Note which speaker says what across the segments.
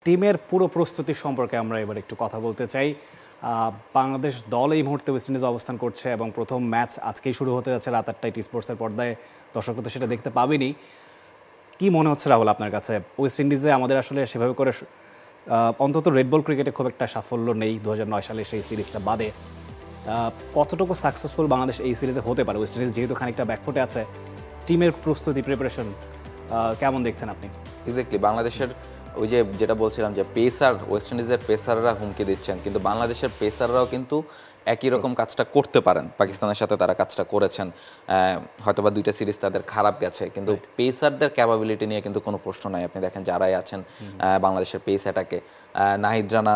Speaker 1: টিমের পুরো প্রস্তুতি সম্পর্কে আমরা এবার একটু কথা বলতে চাই। বাংলাদেশ দল এই মুহূর্তে ওয়েস্ট ইন্ডিজে অবস্থান করছে এবং প্রথম ম্যাচ আজকেই শুরু হতে যাচ্ছে রাত 8টায় টি স্পোর্টসের পর্দায়। দর্শক তো সেটা দেখতে পাবেনি। কি মনে হচ্ছে রাহুল আপনার কাছে, ওয়েস্ট ইন্ডিজে আমাদের আসলে সেভাবে করে অন্তত রেড বল ক্রিকেটে খুব একটা সাফল্য নেই 2009 সালে সেই সিরিজটা বাদে। কতটুকু সাকসেসফুল বাংলাদেশ এই সিরিজে হতে পারে? ওয়েস্ট ইন্ডিজ যেহেতু খানিকটা ব্যাকফুটে আছে, টিমের প্রস্তুতি প্রিপারেশন কেমন দেখছেন আপনি?
Speaker 2: এক্স্যাক্টলি, বাংলাদেশের ওই যেটা বলছিলাম যে পেসার, ওয়েস্ট ইন্ডিজের পেসাররা হুমকি দিচ্ছেন, কিন্তু বাংলাদেশের পেসাররাও কিন্তু একই রকম কাজটা করতে পারেন। পাকিস্তানের সাথে তারা কাজটা করেছেন, হয়তোবা দুইটা সিরিজ তাদের খারাপ গেছে, কিন্তু পেসারদের ক্যাপাবিলিটি নিয়ে কিন্তু কোনো প্রশ্ন নাই। আপনি দেখেন যারাই আছেন বাংলাদেশের পেস অ্যাটাকে, নাহিদ রানা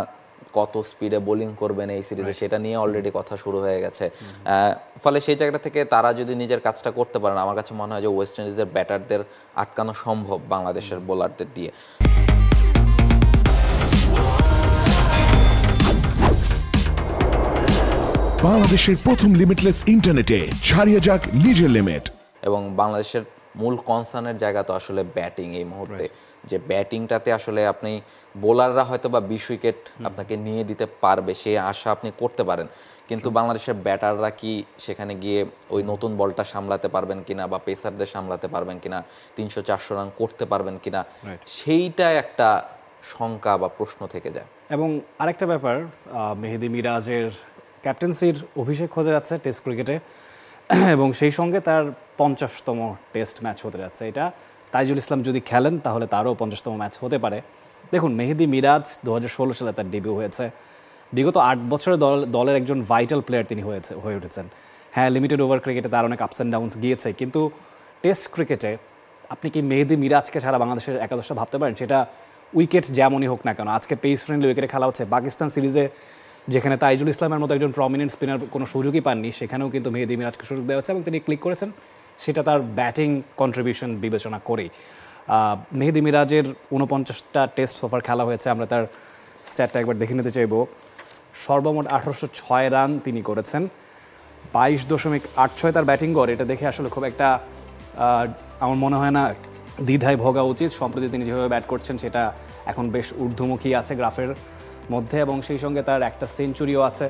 Speaker 2: কত স্পিডে বোলিং করবেন এই সিরিজে সেটা নিয়ে অলরেডি কথা শুরু হয়ে গেছে। ফলে সেই জায়গা থেকে তারা যদি নিজের কাজটা করতে পারেন, আমার কাছে মনে হয় যে ওয়েস্ট ইন্ডিজের ব্যাটারদের আটকানো সম্ভব বাংলাদেশের বোলারদের দিয়ে।
Speaker 3: বাংলাদেশের প্রথম লিমিটলেস ইন্টারনেটে ছাড়িয়ে যাক নিজের লিমিট।
Speaker 2: এবং বাংলাদেশের মূল কনসার্নের জায়গা তো আসলে ব্যাটিং এই মুহূর্তে, যে ব্যাটিংটাতে আসলে আপনি বোলাররা হয়তো বা 20 উইকেট আপনাকে নিয়ে দিতে পারবে সেই আশা আপনি করতে পারেন, কিন্তু বাংলাদেশের ব্যাটাররা কি সেখানে গিয়ে ওই নতুন বলটা সামলাতে পারবেন কিনা বা পেসারদের সামলাতে পারবেন কিনা, 300-400 রান করতে পারবেন কিনা, সেইটা একটা শঙ্কা বা প্রশ্ন থেকে যায়।
Speaker 1: এবং আরেকটা ব্যাপার, মেহেদী মিরাজের ক্যাপ্টেন্সির অভিষেক হতে যাচ্ছে টেস্ট ক্রিকেটে এবং সেই সঙ্গে তার 50তম টেস্ট ম্যাচ হতে যাচ্ছে। এটা তাইজুল ইসলাম যদি খেলেন তাহলে তারও 50তম ম্যাচ হতে পারে। দেখুন, মেহেদী মিরাজ 2016 সালে তার ডেবিউ হয়েছে। বিগত 8 বছরের দলের একজন ভাইটাল প্লেয়ার তিনি হয়ে উঠেছেন। হ্যাঁ, লিমিটেড ওভার ক্রিকেটে তার অনেক আপস অ্যান্ড ডাউনস গিয়েছে, কিন্তু টেস্ট ক্রিকেটে আপনি কি মেহেদী মিরাজকে ছাড়া বাংলাদেশের একাদশটা ভাবতে পারেন? সেটা উইকেট যেমনই হোক না কেন। আজকে পেস ফ্রেন্ডলি উইকেটে খেলা হচ্ছে। পাকিস্তান সিরিজে যেখানে তাইজুল ইসলামের মতো একজন প্রমিনেন্ট স্পিনার কোনো সুযোগই পাননি, সেখানেও কিন্তু মেহেদী মিরাজকে সুযোগ দেওয়া হচ্ছে এবং তিনি ক্লিক করেছেন, সেটা তার ব্যাটিং কন্ট্রিবিউশন বিবেচনা করেই। মেহেদী মিরাজের 49টা টেস্ট সোফার খেলা হয়েছে। আমরা তার স্ট্যাটটা একবার দেখে নিতে চাইব। সর্বমোট 1806 রান তিনি করেছেন, 22.86 তার ব্যাটিং গড়। এটা দেখে আসলে খুব একটা আমার মনে হয় না দ্বিধায় ভোগা উচিত। সম্প্রতি তিনি যেভাবে ব্যাট করছেন সেটা এখন বেশ ঊর্ধ্বমুখী আছে গ্রাফের মধ্যে, এবং সেই সঙ্গে তার একটা সেঞ্চুরিও আছে,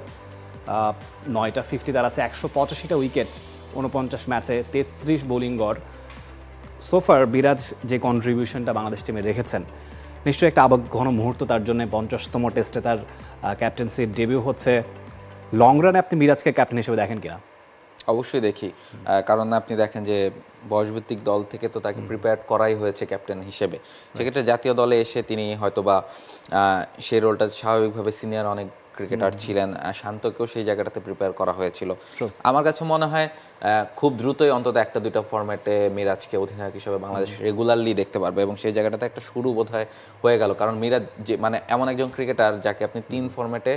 Speaker 1: 9টা 50 তার আছে, 185টা উইকেট 49 ম্যাচে, 33 বোলিং গড়। সোফার বিরাজ যে কন্ট্রিবিউশনটা বাংলাদেশ টিমে রেখেছেন, নিশ্চয়ই একটা আবেগঘন মুহূর্ত তার জন্য। 50তম টেস্টে তার ক্যাপ্টেন্সির ডেবিউ হচ্ছে। লং রানে আপনি মিরাজকে ক্যাপ্টেন হিসেবে দেখেন কিনা?
Speaker 2: অবশ্যই দেখি, কারণ আপনি দেখেন যে বয়সভিত্তিক দল থেকে তো তাকে প্রিপেয়ার করাই হয়েছে ক্যাপ্টেন হিসেবে। সেক্ষেত্রে জাতীয় দলে এসে তিনি হয়তোবা সেই রোলটা স্বাভাবিকভাবে সিনিয়র অনেক ক্রিকেটার ছিলেন, শান্তকেও সেই জায়গাটাতে প্রিপেয়ার করা হয়েছিল। আমার কাছে মনে হয় খুব দ্রুতই অন্তত 1-2টা ফরম্যাটে মিরাজকে অধিনায়ক হিসেবে বাংলাদেশ রেগুলারলি দেখতে পারবে, এবং সেই জায়গাটাতে একটা শুরু বোধহয় হয়ে গেল। কারণ মিরাজ যে মানে এমন একজন ক্রিকেটার যাকে আপনি 3 ফরম্যাটে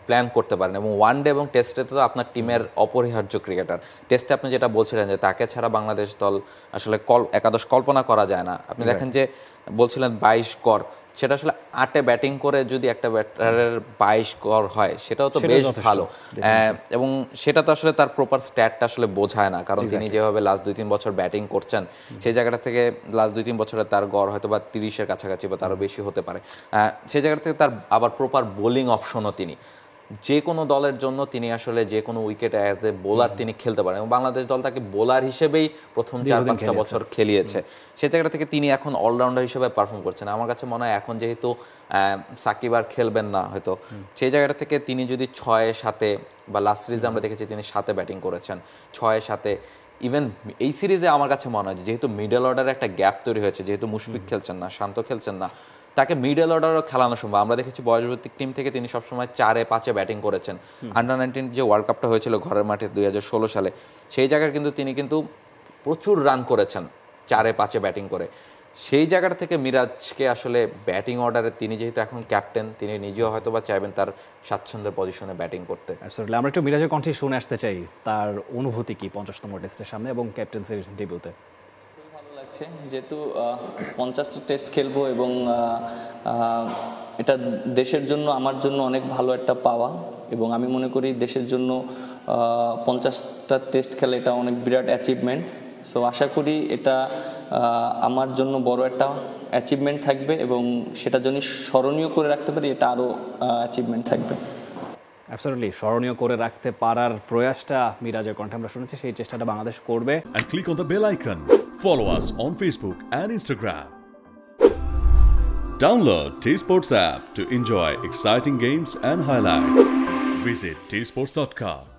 Speaker 2: প্ল্যান করতে পারেন, এবং ওয়ানডে এবং টেস্টে তো আপনার টিমের অপরিহার্য ক্রিকেটার। টেস্টে আপনি যেটা বলছিলেন যে তাকে ছাড়া বাংলাদেশ দল আসলে একাদশ কল্পনা করা যায় না। আপনি দেখেন যে বলছিলেন 22 গড়, সেটা আসলে 8এ ব্যাটিং করে যদি একটা ব্যাটারের 22 গড় হয় সেটাও তো বেশ ভালো, এবং সেটা তো আসলে তার প্রপার স্ট্যাটটা আসলে বোঝায় না। কারণ তিনি যেভাবে লাস্ট 2-3 বছর ব্যাটিং করছেন, সেই জায়গাটা থেকে লাস্ট 2-3 বছরে তার গড় হয়তো বা 30-এর কাছাকাছি বা তারও বেশি হতে পারে। সেই জায়গা থেকে তার আবার প্রপার বোলিং অপশনও তিনি যে কোনো দলের জন্য তিনি আসলে যে কোনো উইকেটে অ্যাজ এ বোলার তিনি খেলতে পারেন, এবং বাংলাদেশ দল তাকে বোলার হিসেবেই প্রথম 4-5টা বছর খেলিয়েছে। সেই জায়গা থেকে তিনি এখন অলরাউন্ডার হিসেবে পারফর্ম করছেন। আমার কাছে মনে হয় এখন যেহেতু সাকিব আর খেলবেন না হয়তো, সেই জায়গাটা থেকে তিনি যদি 6-7 বা লাস্ট সিরিজে আমরা দেখেছি তিনি 7-এ ব্যাটিং করেছেন, 6-7-এ। ইভেন এই সিরিজে আমার কাছে মনে হয় যেহেতু মিডল অর্ডারে একটা গ্যাপ তৈরি হয়েছে, যেহেতু মুশফিক খেলছেন না, শান্ত খেলছেন না, তাকে মিডল অর্ডারও খেলানো সম্ভব। আমরা দেখেছি বয়সভিত্তিক টিম থেকে তিনি সবসময় 4-5-এ ব্যাটিং করেছেন। আন্ডার 19 যে ওয়ার্ল্ড কাপটা হয়েছিল ঘরের মাঠে 2016 সালে, সেই জায়গায় তিনি কিন্তু প্রচুর রান করেছেন 4-5-এ ব্যাটিং করে। সেই জায়গাটা থেকে মিরাজকে আসলে ব্যাটিং অর্ডারে তিনি যেহেতু এখন ক্যাপ্টেন, তিনি নিজেও হয়তো বা চাইবেন তার স্বাচ্ছন্দ্যের পজিশনে ব্যাটিং করতে।
Speaker 1: আমরা একটু মিরাজের কণ্ঠে শুনে আসতে চাই তার অনুভূতি কি 50তম টেস্টের সামনে এবং ক্যাপ্টেন্সির ডেবিউতে।
Speaker 4: যেহেতু 50টা টেস্ট খেলবো এবং এটা দেশের জন্য আমার জন্য অনেক ভালো একটা পাওয়া, এবং আমি মনে করি দেশের জন্য 50টা টেস্ট খেলা এটা অনেক বিরাট অ্যাচিভমেন্ট। সো আশা করি এটা আমার জন্য বড় একটা অ্যাচিভমেন্ট থাকবে এবং সেটা যদি স্মরণীয় করে রাখতে পারি এটা আরও অ্যাচিভমেন্ট থাকবে।
Speaker 1: অ্যাবসলিউটলি, স্মরণীয় করে রাখতে পারার প্রয়াসটা মিরাজের কণ্ঠে আমরা শুনেছি, সেই চেষ্টাটা বাংলাদেশ করবে।
Speaker 5: And click on the bell icon. Follow us on Facebook and Instagram. Download T-Sports app to enjoy exciting games and highlights. Visit tsports.com.